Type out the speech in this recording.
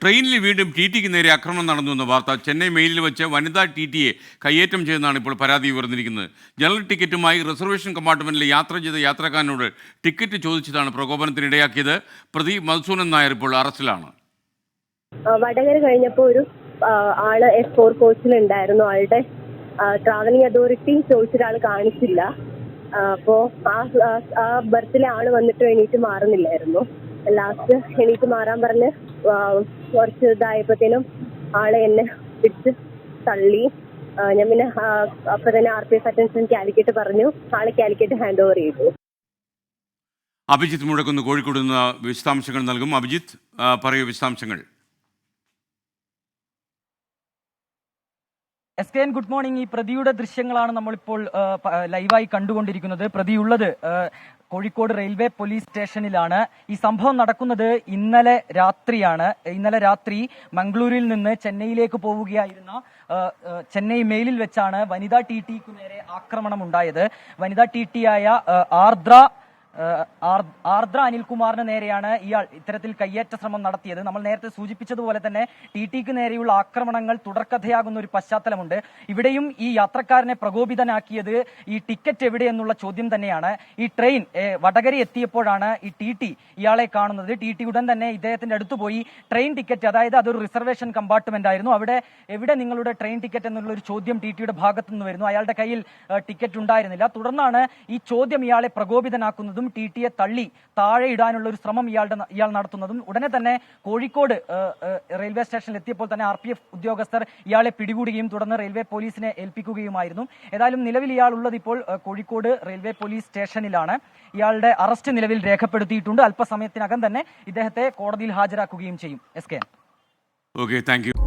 ട്രെയിനിൽ വീണ്ടും T tick നേരെ ആക്രമണം നടന്നു എന്ന വാർത്ത ചെന്നൈ മെയിലിൽ വെച്ച് വനിതാ ടി ടിയെ കയ്യേറ്റം ചെയ്തെന്നാണ് ഇപ്പോൾ പരാതി ഉയർന്നിരിക്കുന്നത്. ജനറൽ ടിക്കറ്റുമായി റിസർവേഷൻ കമ്പാർട്ട്മെന്റിൽ യാത്ര ചെയ്ത യാത്രക്കാരനോട് ടിക്കറ്റ് ചോദിച്ചതാണ് പ്രകോപനത്തിനിടയാക്കിയത്. പ്രതി മധുസൂദനൻ നായർ ഇപ്പോൾ അറസ്റ്റിലാണ്. വടകര കഴിഞ്ഞപ്പോൾ ഒരു ആള് S4 കോച്ചിലുണ്ടായിരുന്നു. ആളുടെ ട്രാവലിംഗ് അതോറിറ്റി ചോദിച്ചൊരാൾ കാണിച്ചില്ല. അപ്പോൾ ആ ബർത്തിലെ ആള് വന്നിട്ട് എണീറ്റ് മാറുന്നില്ലായിരുന്നു. ലാസ്റ്റ് എണീറ്റ് മാറാൻ പറഞ്ഞ് കുറച്ച് ഇതായപ്പോഴത്തേനും ആളെ എന്നെ പിടിച്ച് തള്ളി. ഞാൻ പിന്നെ അപ്പൊ തന്നെ RPF അറ്റൻഷൻ കാലിക്കറ്റ് പറഞ്ഞു. ആളെ കാലിക്കറ്റ് ഹാൻഡ് ഓവർ ചെയ്തു. അഭിജിത്ത് മുഴക്കുന്ന് കോഴിക്കോട് നിന്ന് വിശദാംശങ്ങൾ നൽകും. അഭിജിത്ത്, പറയൂ വിശദാംശങ്ങൾ. SKN good morning. ഈ പ്രതിയുടെ ദൃശ്യങ്ങളാണ് നമ്മളിപ്പോൾ ലൈവായി കണ്ടുകൊണ്ടിരിക്കുന്നത്. പ്രതിയുള്ളത് കോഴിക്കോട് റെയിൽവേ പോലീസ് സ്റ്റേഷനിലാണ്. ഈ സംഭവം നടക്കുന്നത് ഇന്നലെ രാത്രിയാണ്. ഇന്നലെ രാത്രി മംഗളൂരിൽ നിന്ന് ചെന്നൈയിലേക്ക് പോവുകയായിരുന്ന ചെന്നൈ മെയിലിൽ വെച്ചാണ് വനിതാ TTക്ക് നേരെ ആക്രമണം ഉണ്ടായത്. വനിതാ TT ആയ ആർദ്ര അനിൽകുമാറിന് നേരെയാണ് ഇയാൾ ഇത്തരത്തിൽ കയ്യേറ്റ ശ്രമം നടത്തിയത്. നമ്മൾ നേരത്തെ സൂചിപ്പിച്ചതുപോലെ തന്നെ TTക്ക് നേരെയുള്ള ആക്രമണങ്ങൾ തുടർക്കഥയാകുന്ന ഒരു പശ്ചാത്തലമുണ്ട്. ഇവിടെയും ഈ യാത്രക്കാരനെ പ്രകോപിതനാക്കിയത് ഈ ടിക്കറ്റ് എവിടെയെന്നുള്ള ചോദ്യം തന്നെയാണ്. ഈ ട്രെയിൻ വടകര എത്തിയപ്പോഴാണ് ഈ TT ഇയാളെ കാണുന്നത്. TT ഉടൻ തന്നെ ഇദ്ദേഹത്തിന്റെ അടുത്ത് പോയി ട്രെയിൻ ടിക്കറ്റ്, അതായത് അതൊരു റിസർവേഷൻ കമ്പാർട്ട്മെന്റ് ആയിരുന്നു, അവിടെ എവിടെ നിങ്ങളുടെ ട്രെയിൻ ടിക്കറ്റ് എന്നുള്ള ഒരു ചോദ്യം TTയുടെ ഭാഗത്തു നിന്ന് വരുന്നു. അയാളുടെ കയ്യിൽ ടിക്കറ്റ് ഉണ്ടായിരുന്നില്ല. തുടർന്നാണ് ഈ ചോദ്യം ഇയാളെ പ്രകോപിതനാക്കുന്നതും TTയെ തള്ളി താഴെ ഇടാനുള്ള ഒരു ശ്രമം ഇയാൾ നടത്തുന്നതും. ഉടനെ തന്നെ കോഴിക്കോട് റെയിൽവേ സ്റ്റേഷനിൽ എത്തിയപ്പോൾ തന്നെ RPF ഉദ്യോഗസ്ഥർ ഇയാളെ പിടികൂടുകയും തുടർന്ന് റെയിൽവേ പോലീസിനെ ഏൽപ്പിക്കുകയുമായിരുന്നു. ഏതായാലും നിലവിൽ ഇയാൾ ഉള്ളത് ഇപ്പോൾ കോഴിക്കോട് റെയിൽവേ പോലീസ് സ്റ്റേഷനിലാണ്. ഇയാളുടെ അറസ്റ്റ് നിലവിൽ രേഖപ്പെടുത്തിയിട്ടുണ്ട്. അല്പസമയത്തിനകം തന്നെ ഇദ്ദേഹത്തെ കോടതിയിൽ ഹാജരാക്കുകയും ചെയ്യും. SKN. Okay, thank you.